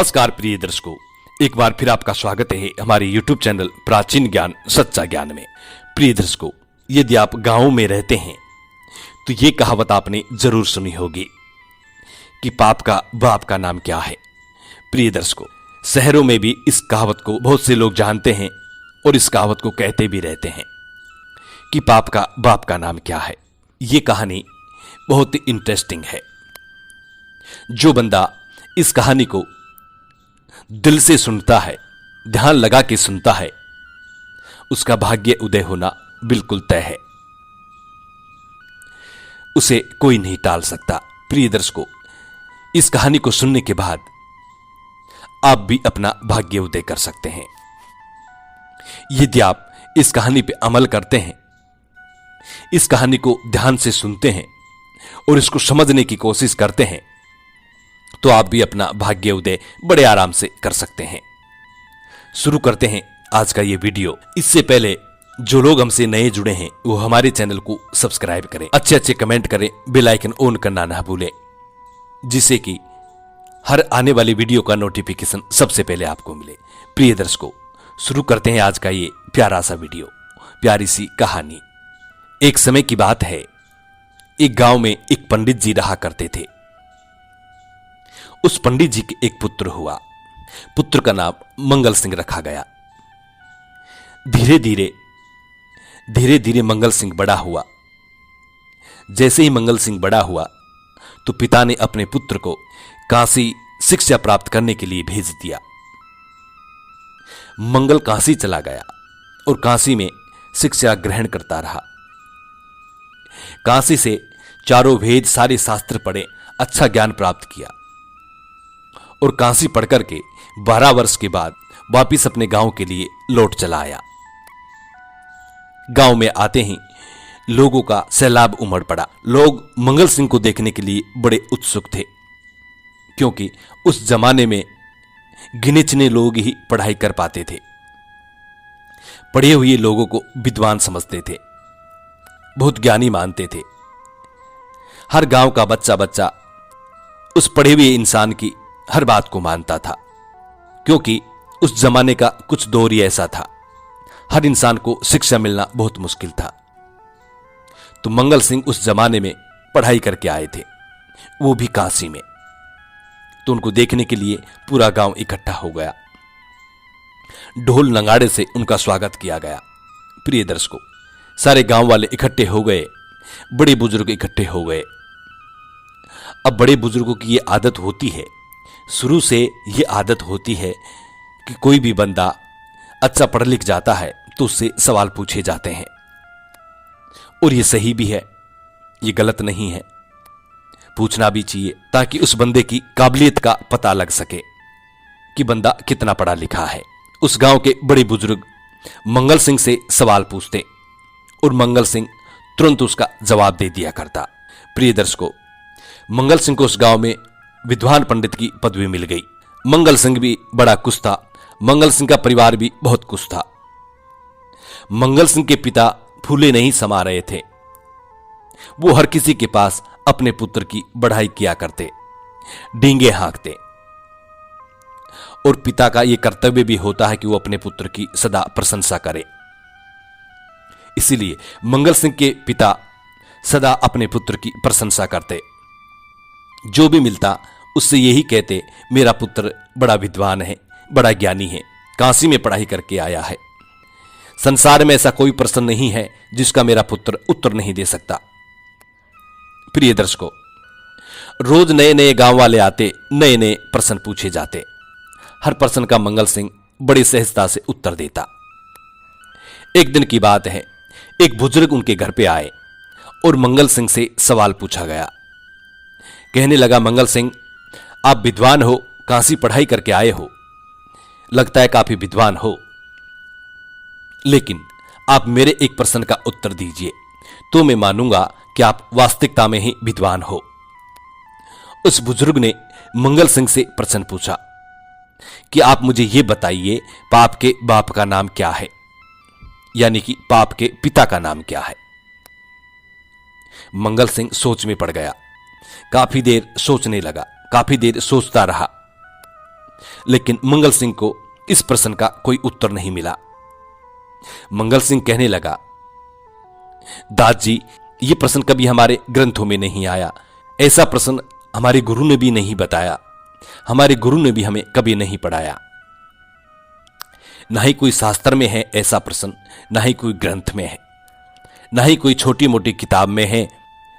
नमस्कार प्रिय दर्शकों, एक बार फिर आपका स्वागत है हमारे YouTube चैनल प्राचीन ज्ञान सच्चा ज्ञान में। प्रिय दर्शकों, यदि आप गांव में रहते हैं तो ये कहावत आपने जरूर सुनी होगी कि पाप का बाप का नाम क्या है। प्रिय दर्शकों, शहरों में भी इस कहावत को बहुत से लोग जानते हैं और इस कहावत को कहते भी रहते हैं कि पाप का बाप का नाम क्या है। ये कहानी बहुत ही इंटरेस्टिंग है। जो बंदा इस कहानी को दिल से सुनता है, ध्यान लगा के सुनता है, उसका भाग्य उदय होना बिल्कुल तय है। उसे कोई नहीं टाल सकता। प्रिय दर्शकों, इस कहानी को सुनने के बाद आप भी अपना भाग्य उदय कर सकते हैं। यदि आप इस कहानी पे अमल करते हैं, इस कहानी को ध्यान से सुनते हैं और इसको समझने की कोशिश करते हैं, तो आप भी अपना भाग्य उदय बड़े आराम से कर सकते हैं। शुरू करते हैं आज का ये वीडियो। इससे पहले जो लोग हमसे नए जुड़े हैं वो हमारे चैनल को सब्सक्राइब करें, अच्छे अच्छे कमेंट करें, बेल आइकन ऑन करना ना भूलें, जिससे कि हर आने वाली वीडियो का नोटिफिकेशन सबसे पहले आपको मिले। प्रिय दर्शकों, शुरू करते हैं आज का ये प्यारा सा वीडियो, प्यारी सी कहानी। एक समय की बात है, एक गांव में एक पंडित जी रहा करते थे। उस पंडित जी के एक पुत्र हुआ। पुत्र का नाम मंगल सिंह रखा गया। धीरे धीरे मंगल सिंह बड़ा हुआ। जैसे ही मंगल सिंह बड़ा हुआ तो पिता ने अपने पुत्र को काशी शिक्षा प्राप्त करने के लिए भेज दिया। मंगल काशी चला गया और काशी में शिक्षा ग्रहण करता रहा। काशी से चारों वेद, सारे शास्त्र पढ़े, अच्छा ज्ञान प्राप्त किया और काशी पढ़कर के 12 वर्ष के बाद वापिस अपने गांव के लिए लौट चला आया। गांव में आते ही लोगों का सैलाब उमड़ पड़ा। लोग मंगल सिंह को देखने के लिए बड़े उत्सुक थे, क्योंकि उस जमाने में गिने चुने लोग ही पढ़ाई कर पाते थे। पढ़े हुए लोगों को विद्वान समझते थे, बहुत ज्ञानी मानते थे। हर गांव का बच्चा बच्चा उस पढ़े हुए इंसान की हर बात को मानता था, क्योंकि उस जमाने का कुछ दौर ही ऐसा था, हर इंसान को शिक्षा मिलना बहुत मुश्किल था। तो मंगल सिंह उस जमाने में पढ़ाई करके आए थे, वो भी काशी में। तो उनको देखने के लिए पूरा गांव इकट्ठा हो गया। ढोल नगाड़े से उनका स्वागत किया गया। प्रिय दर्शकों, सारे गांव वाले इकट्ठे हो गए, बड़े बुजुर्ग इकट्ठे हो गए। अब बड़े बुजुर्गों की ये आदत होती है, शुरू से ये आदत होती है कि कोई भी बंदा अच्छा पढ़ लिख जाता है तो उससे सवाल पूछे जाते हैं। और ये सही भी है, ये गलत नहीं है, पूछना भी चाहिए, ताकि उस बंदे की काबिलियत का पता लग सके कि बंदा कितना पढ़ा लिखा है। उस गांव के बड़े बुजुर्ग मंगल सिंह से सवाल पूछते और मंगल सिंह तुरंत उसका जवाब दे दिया करता। प्रिय दर्शकों, मंगल सिंह को उस गांव में विद्वान पंडित की पदवी मिल गई। मंगल सिंह भी बड़ा खुश था, मंगल सिंह का परिवार भी बहुत खुश था। मंगल सिंह के पिता फूले नहीं समा रहे थे। वो हर किसी के पास अपने पुत्र की बढ़ाई किया करते, डींगे हाँकते। और पिता का यह कर्तव्य भी होता है कि वो अपने पुत्र की सदा प्रशंसा करे। इसीलिए मंगल सिंह के पिता सदा अपने पुत्र की प्रशंसा करते। जो भी मिलता उससे यही कहते, मेरा पुत्र बड़ा विद्वान है, बड़ा ज्ञानी है, काशी में पढ़ाई करके आया है। संसार में ऐसा कोई प्रश्न नहीं है जिसका मेरा पुत्र उत्तर नहीं दे सकता। प्रिय दर्शकों, रोज नए नए गांव वाले आते, नए नए प्रश्न पूछे जाते। हर प्रश्न का मंगल सिंह बड़ी सहजता से उत्तर देता। एक दिन की बात है, एक बुजुर्ग उनके घर पे आए और मंगल सिंह से सवाल पूछा गया। कहने लगा, मंगल सिंह, आप विद्वान हो, काशी पढ़ाई करके आए हो, लगता है काफी विद्वान हो, लेकिन आप मेरे एक प्रश्न का उत्तर दीजिए तो मैं मानूंगा कि आप वास्तविकता में ही विद्वान हो। उस बुजुर्ग ने मंगल सिंह से प्रश्न पूछा कि आप मुझे यह बताइए, पाप के बाप का नाम क्या है, यानी कि पाप के पिता का नाम क्या है। मंगल सिंह सोच में पड़ गया। काफी देर सोचने लगा, काफी देर सोचता रहा। लेकिन मंगल सिंह को इस प्रश्न का कोई उत्तर नहीं मिला। मंगल सिंह कहने लगा, दास जी, ये प्रश्न कभी हमारे ग्रंथों में नहीं आया। ऐसा प्रश्न हमारे गुरु ने भी नहीं बताया, हमारे गुरु ने भी हमें कभी नहीं पढ़ाया। ना ही कोई शास्त्र में है ऐसा प्रश्न, ना ही कोई ग्रंथ में है, ना ही कोई छोटी मोटी किताब में है।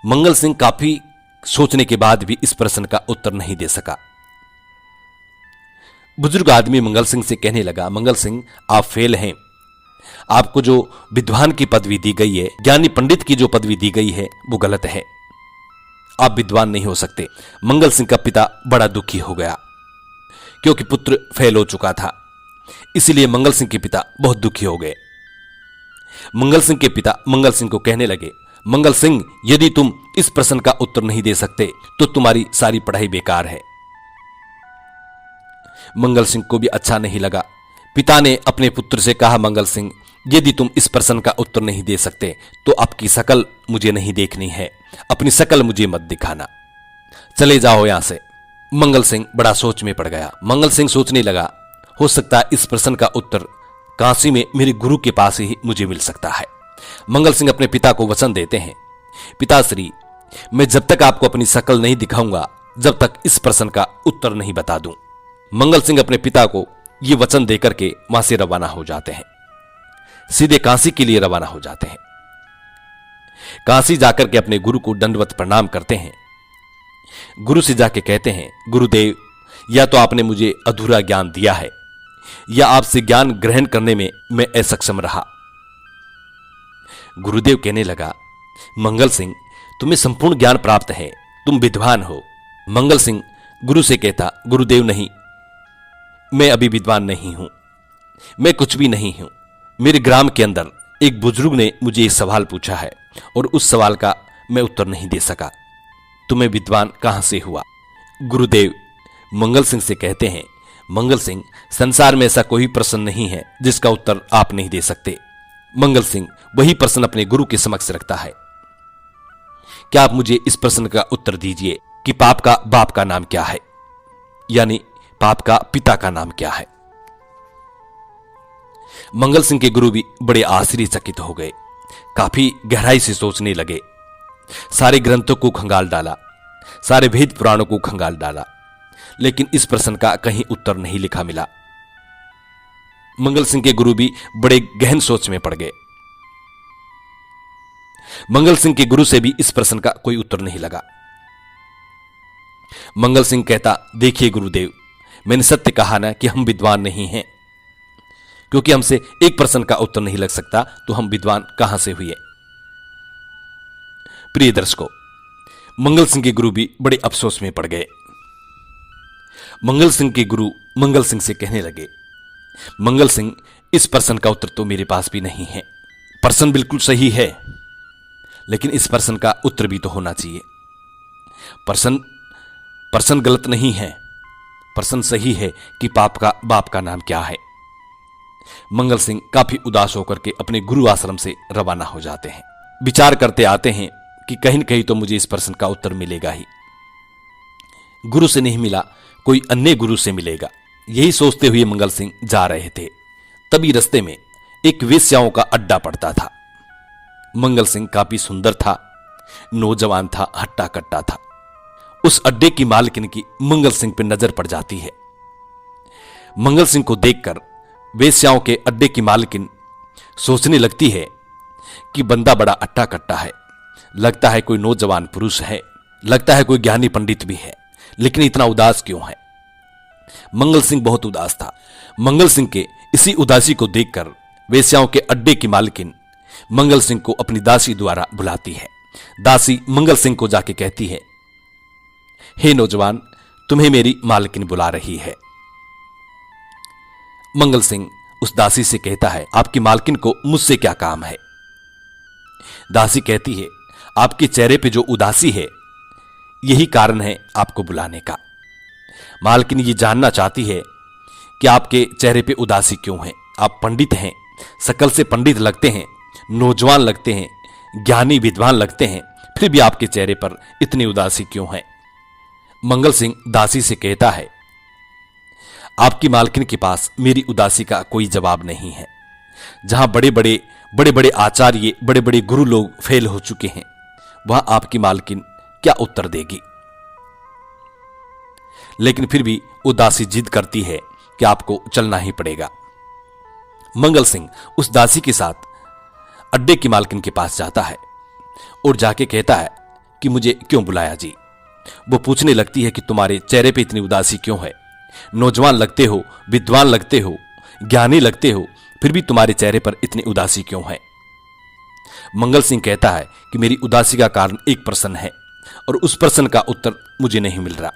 मंगल सिंह काफी सोचने के बाद भी इस प्रश्न का उत्तर नहीं दे सका। बुजुर्ग आदमी मंगल सिंह से कहने लगा, मंगल सिंह, आप फेल हैं। आपको जो विद्वान की पदवी दी गई है, ज्ञानी पंडित की जो पदवी दी गई है, वो गलत है। आप विद्वान नहीं हो सकते। मंगल सिंह का पिता बड़ा दुखी हो गया, क्योंकि पुत्र फेल हो चुका था। इसलिए मंगल सिंह के पिता बहुत दुखी हो गए। मंगल सिंह के पिता मंगल सिंह को कहने लगे, मंगल सिंह, यदि तुम इस प्रश्न का उत्तर नहीं दे सकते तो तुम्हारी सारी पढ़ाई बेकार है। मंगल सिंह को भी अच्छा नहीं लगा। पिता ने अपने पुत्र से कहा, मंगल सिंह, यदि तुम इस प्रश्न का उत्तर नहीं दे सकते तो आपकी शकल मुझे नहीं देखनी है, अपनी शकल मुझे मत दिखाना, चले जाओ यहां से। मंगल सिंह बड़ा सोच में पड़ गया। मंगल सिंह सोचने लगा, हो सकता है इस प्रश्न का उत्तर काशी में मेरे गुरु के पास ही मुझे मिल सकता है। मंगल सिंह अपने पिता को वचन देते हैं, पिताश्री, मैं जब तक आपको अपनी शकल नहीं दिखाऊंगा, जब तक इस प्रश्न का उत्तर नहीं बता दूं। मंगल सिंह अपने पिता को यह वचन देकर के वहां से रवाना हो जाते हैं, सीधे काशी के लिए रवाना हो जाते हैं। काशी जाकर के अपने गुरु को दंडवत प्रणाम करते हैं। गुरु से जाके कहते हैं, गुरुदेव, या तो आपने मुझे अधूरा ज्ञान दिया है, या आपसे ज्ञान ग्रहण करने में मैं असक्षम रहा। गुरुदेव कहने लगा, मंगल सिंह, तुम्हें संपूर्ण ज्ञान प्राप्त है, तुम विद्वान हो। मंगल सिंह गुरु से कहता, गुरुदेव नहीं, मैं अभी विद्वान नहीं हूं, मैं कुछ भी नहीं हूं। मेरे ग्राम के अंदर एक बुजुर्ग ने मुझे एक सवाल पूछा है और उस सवाल का मैं उत्तर नहीं दे सका। तुम्हें विद्वान कहां से हुआ? गुरुदेव मंगल सिंह से कहते हैं, मंगल सिंह, संसार में ऐसा कोई प्रश्न नहीं है जिसका उत्तर आप नहीं दे सकते। मंगल सिंह वही प्रश्न अपने गुरु के समक्ष रखता है। क्या आप मुझे इस प्रश्न का उत्तर दीजिए कि पाप का बाप का नाम क्या है, यानी पाप का पिता का नाम क्या है? मंगल सिंह के गुरु भी बड़े आश्चर्यचकित हो गए, काफी गहराई से सोचने लगे। सारे ग्रंथों को खंगाल डाला, सारे वेद पुराणों को खंगाल डाला, लेकिन इस प्रश्न का कहीं उत्तर नहीं लिखा मिला। मंगल सिंह के गुरु भी बड़े गहन सोच में पड़ गए। मंगल सिंह के गुरु से भी इस प्रश्न का कोई उत्तर नहीं लगा। मंगल सिंह कहता, देखिए गुरुदेव, मैंने सत्य कहा ना कि हम विद्वान नहीं हैं, क्योंकि हमसे एक प्रश्न का उत्तर नहीं लग सकता तो हम विद्वान कहां से हुए? प्रिय दर्शकों, मंगल सिंह के गुरु भी बड़े अफसोस में पड़ गए। मंगल सिंह के गुरु मंगल सिंह से कहने लगे, मंगल सिंह, इस प्रश्न का उत्तर तो मेरे पास भी नहीं है। प्रश्न बिल्कुल सही है, लेकिन इस प्रश्न का उत्तर भी तो होना चाहिए। प्रश्न गलत नहीं है, प्रश्न सही है कि पाप का बाप का नाम क्या है। मंगल सिंह काफी उदास होकर के अपने गुरु आश्रम से रवाना हो जाते हैं। विचार करते आते हैं कि कहीं न कहीं तो मुझे इस प्रश्न का उत्तर मिलेगा ही। गुरु से नहीं मिला, कोई अन्य गुरु से मिलेगा, यही सोचते हुए मंगल सिंह जा रहे थे। तभी रास्ते में एक वेश्याओं का अड्डा पड़ता था। मंगल सिंह काफी सुंदर था, नौजवान था, हट्टा कट्टा था। उस अड्डे की मालकिन की मंगल सिंह पर नजर पड़ जाती है। मंगल सिंह को देखकर वेश्याओं के अड्डे की मालकिन सोचने लगती है कि बंदा बड़ा अट्टा कट्टा है, लगता है कोई नौजवान पुरुष है, लगता है कोई ज्ञानी पंडित भी है, लेकिन इतना उदास क्यों है? मंगल सिंह बहुत उदास था। मंगल सिंह के इसी उदासी को देखकर वेश्याओं के अड्डे की मालकिन मंगल सिंह को अपनी दासी द्वारा बुलाती है। दासी मंगल सिंह को जाके कहती है, हे नौजवान, तुम्हें मेरी मालकिन बुला रही है। मंगल सिंह उस दासी से कहता है, आपकी मालकिन को मुझसे क्या काम है? दासी कहती है, आपके चेहरे पे जो उदासी है, यही कारण है आपको बुलाने का। मालकिन ये जानना चाहती है कि आपके चेहरे पे उदासी क्यों है। आप पंडित हैं, शकल से पंडित लगते हैं, नौजवान लगते हैं, ज्ञानी विद्वान लगते हैं, फिर भी आपके चेहरे पर इतनी उदासी क्यों है? मंगल सिंह दासी से कहता है, आपकी मालकिन के पास मेरी उदासी का कोई जवाब नहीं है। जहां बड़े बड़े आचार्य, बड़े बड़े गुरु लोग फेल हो चुके हैं, वहां आपकी मालकिन क्या उत्तर देगी? लेकिन फिर भी उदासी जिद करती है कि आपको चलना ही पड़ेगा। मंगल सिंह उस दासी के साथ अड्डे की मालकिन के पास जाता है और जाके कहता है कि मुझे क्यों बुलाया जी? वो पूछने लगती है कि तुम्हारे चेहरे पे इतनी उदासी क्यों है? नौजवान लगते हो, विद्वान लगते हो, ज्ञानी लगते हो, फिर भी तुम्हारे चेहरे पर इतनी उदासी क्यों है? मंगल सिंह कहता है कि मेरी उदासी का कारण एक प्रश्न है और उस प्रश्न का उत्तर मुझे नहीं मिल रहा।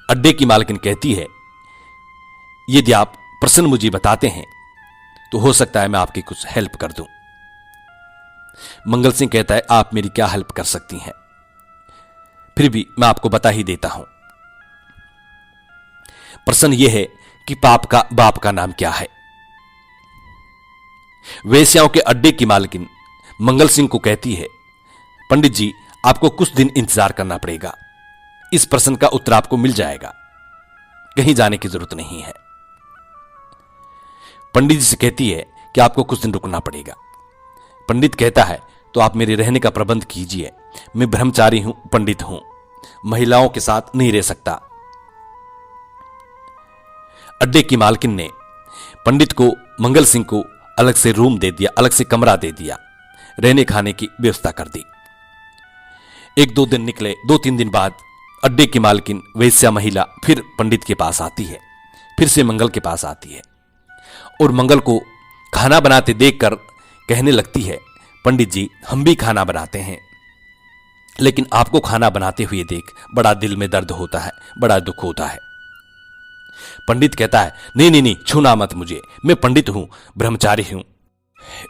अड्डे की मालकिन कहती है, यदि आप प्रश्न मुझे बताते हैं तो हो सकता है मैं आपकी कुछ हेल्प कर दूं। मंगल सिंह कहता है, आप मेरी क्या हेल्प कर सकती हैं? फिर भी मैं आपको बता ही देता हूं। प्रश्न यह है कि पाप का बाप का नाम क्या है? वेश्याओं के अड्डे की मालकिन मंगल सिंह को कहती है, पंडित जी, आपको कुछ दिन इंतजार करना पड़ेगा। इस प्रश्न का उत्तर आपको मिल जाएगा, कहीं जाने की जरूरत नहीं है। पंडित जी से कहती है कि आपको कुछ दिन रुकना पड़ेगा। पंडित कहता है, तो आप मेरे रहने का प्रबंध कीजिए, मैं ब्रह्मचारी हूं, पंडित हूं, महिलाओं के साथ नहीं रह सकता। अड्डे की मालकिन ने पंडित को, मंगल सिंह को अलग से रूम दे दिया, अलग से कमरा दे दिया, रहने खाने की व्यवस्था कर दी। एक दो दिन निकले, 2-3 दिन बाद अड्डे की मालकिन वेश्या महिला फिर पंडित के पास आती है, फिर से मंगल के पास आती है और मंगल को खाना बनाते देखकर कहने लगती है, पंडित जी, हम भी खाना बनाते हैं, लेकिन आपको खाना बनाते हुए देख बड़ा दिल में दर्द होता है, बड़ा दुख होता है। पंडित कहता है, नहीं नहीं नहीं, छूना मत मुझे, मैं पंडित हूं, ब्रह्मचारी हूं।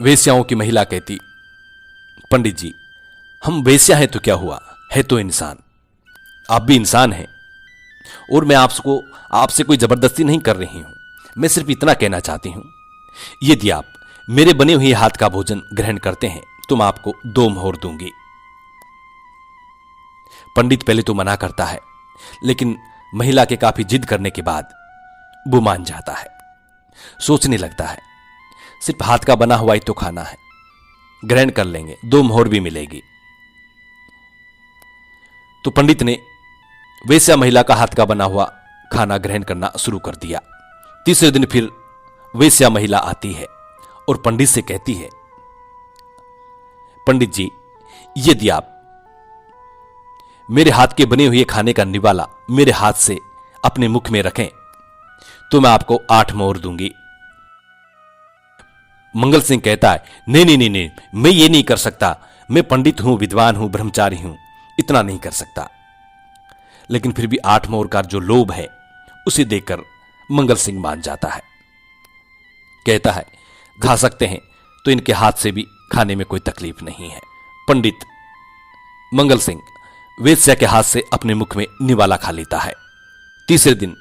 वेश्याओं की महिला कहती, पंडित जी, हम वेश्या हैं तो क्या हुआ, है तो इंसान, आप भी इंसान हैं, और मैं आपसे कोई जबरदस्ती नहीं कर रही हूं, मैं सिर्फ इतना कहना चाहती हूं, यदि आप मेरे बने हुए हाथ का भोजन ग्रहण करते हैं तो मैं आपको 2 मोहर दूंगी। पंडित पहले तो मना करता है, लेकिन महिला के काफी जिद करने के बाद वो मान जाता है। सोचने लगता है, सिर्फ हाथ का बना हुआ ही तो खाना है, ग्रहण कर लेंगे, 2 मोहर भी मिलेगी। तो पंडित ने वेश्या महिला का हाथ का बना हुआ खाना ग्रहण करना शुरू कर दिया। तीसरे दिन फिर वेश्या महिला आती है और पंडित से कहती है, पंडित जी, यदि आप मेरे हाथ के बने हुए खाने का निवाला मेरे हाथ से अपने मुख में रखें तो मैं आपको 8 मोहर दूंगी। मंगल सिंह कहता है, नहीं नहीं नहीं नहीं, मैं ये नहीं कर सकता, मैं पंडित हूं, विद्वान हूं, ब्रह्मचारी हूं, इतना नहीं कर सकता। लेकिन फिर भी 8 मोहर का जो लोभ है उसे देखकर मंगल सिंह मान जाता है। कहता है, खा सकते हैं तो इनके हाथ से भी खाने में कोई तकलीफ नहीं है। पंडित मंगल सिंह वेश्या के हाथ से अपने मुख में निवाला खा लेता है। तीसरे दिन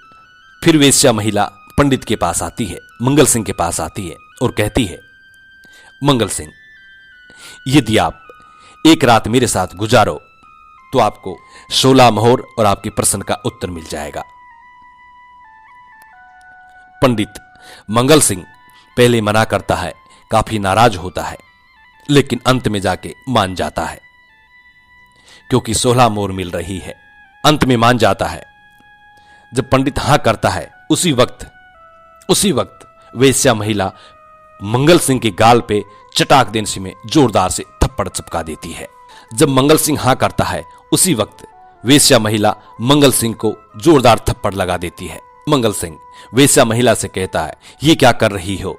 फिर वेश्या महिला पंडित के पास आती है, मंगल सिंह के पास आती है और कहती है, मंगल सिंह, यदि आप एक रात मेरे साथ गुजारो तो आपको 16 मोहर और आपके प्रश्न का उत्तर मिल जाएगा। पंडित मंगल सिंह पहले मना करता है, काफी नाराज होता है, लेकिन अंत में जाके मान जाता है क्योंकि 16 मोहर मिल रही है। अंत में मान जाता है। जब पंडित हां करता है, उसी वक्त वेश्या महिला मंगल सिंह के गाल पे चटाक देने में जोरदार से थप्पड़ चपका देती है। जब मंगल सिंह हां करता है, उसी वक्त वेश्या महिला मंगल सिंह को जोरदार थप्पड़ लगा देती है। मंगल सिंह वेश्या महिला से कहता है, ये क्या कर रही हो,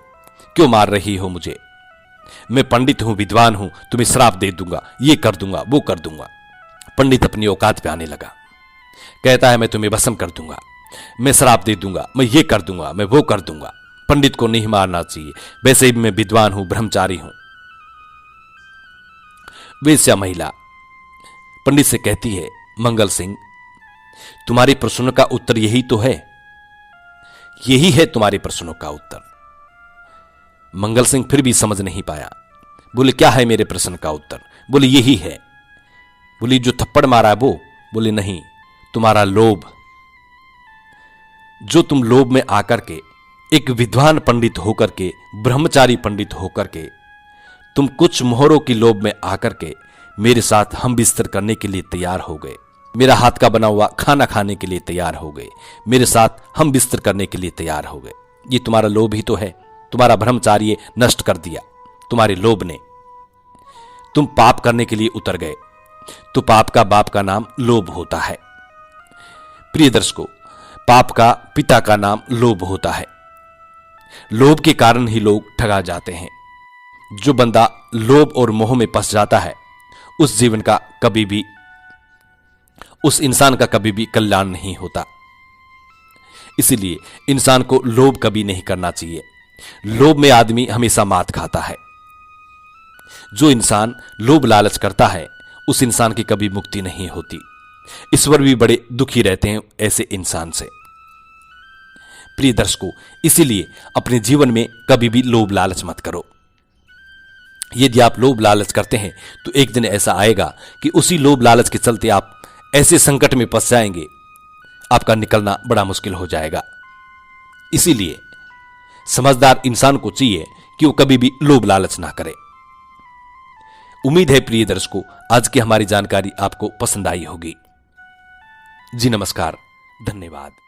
क्यों मार रही हो मुझे? मैं पंडित हूं, विद्वान हूं, तुम्हें श्राप दे दूंगा, ये कर दूंगा, वो कर दूंगा। पंडित अपनी औकात पे आने लगा, कहता है, मैं तुम्हें भस्म कर दूंगा, मैं श्राप दे दूंगा, मैं ये कर दूंगा, मैं वो कर दूंगा। पंडित को नहीं मारना चाहिए, वैसे भी मैं विद्वान हूं, ब्रह्मचारी हूं। वेश्या महिला पंडित से कहती है, मंगल सिंह, तुम्हारे प्रश्नों का उत्तर यही तो है, यही है तुम्हारे प्रश्नों का उत्तर। मंगल सिंह फिर भी समझ नहीं पाया, बोले, क्या है मेरे प्रश्न का उत्तर? बोले, यही है। बोली, जो थप्पड़ मारा है वो? बोले, नहीं, तुम्हारा लोभ। जो तुम लोभ में आकर के, एक विद्वान पंडित होकर के, ब्रह्मचारी पंडित होकर के, तुम कुछ मोहरों की लोभ में आकर के मेरे साथ हम बिस्तर करने के लिए तैयार हो गए, मेरा हाथ का बना हुआ खाना खाने के लिए तैयार हो गए, मेरे साथ हम बिस्तर करने के लिए तैयार हो गए। ये तुम्हारा लोभ ही तो है। तुम्हारा ब्रह्मचार्य नष्ट कर दिया तुम्हारे लोभ ने। तुम पाप करने के लिए उतर गए, तो पाप का बाप का नाम लोभ होता है। प्रिय दर्शकों, पाप का पिता का नाम लोभ होता है। लोभ के कारण ही लोग ठगा जाते हैं। जो बंदा लोभ और मोह में फंस जाता है, उस जीवन का कभी भी, उस इंसान का कभी भी कल्याण नहीं होता। इसीलिए इंसान को लोभ कभी नहीं करना चाहिए। लोभ में आदमी हमेशा मात खाता है। जो इंसान लोभ लालच करता है, उस इंसान की कभी मुक्ति नहीं होती। ईश्वर भी बड़े दुखी रहते हैं ऐसे इंसान से। प्रिय दर्शकों, इसीलिए अपने जीवन में कभी भी लोभ लालच मत करो। यदि आप लोभ लालच करते हैं तो एक दिन ऐसा आएगा कि उसी लोभ लालच के चलते आप ऐसे संकट में फंस जाएंगे, आपका निकलना बड़ा मुश्किल हो जाएगा। इसीलिए समझदार इंसान को चाहिए कि वो कभी भी लोभ लालच ना करे। उम्मीद है प्रिय दर्शकों, आज की हमारी जानकारी आपको पसंद आई होगी। जी नमस्कार, धन्यवाद।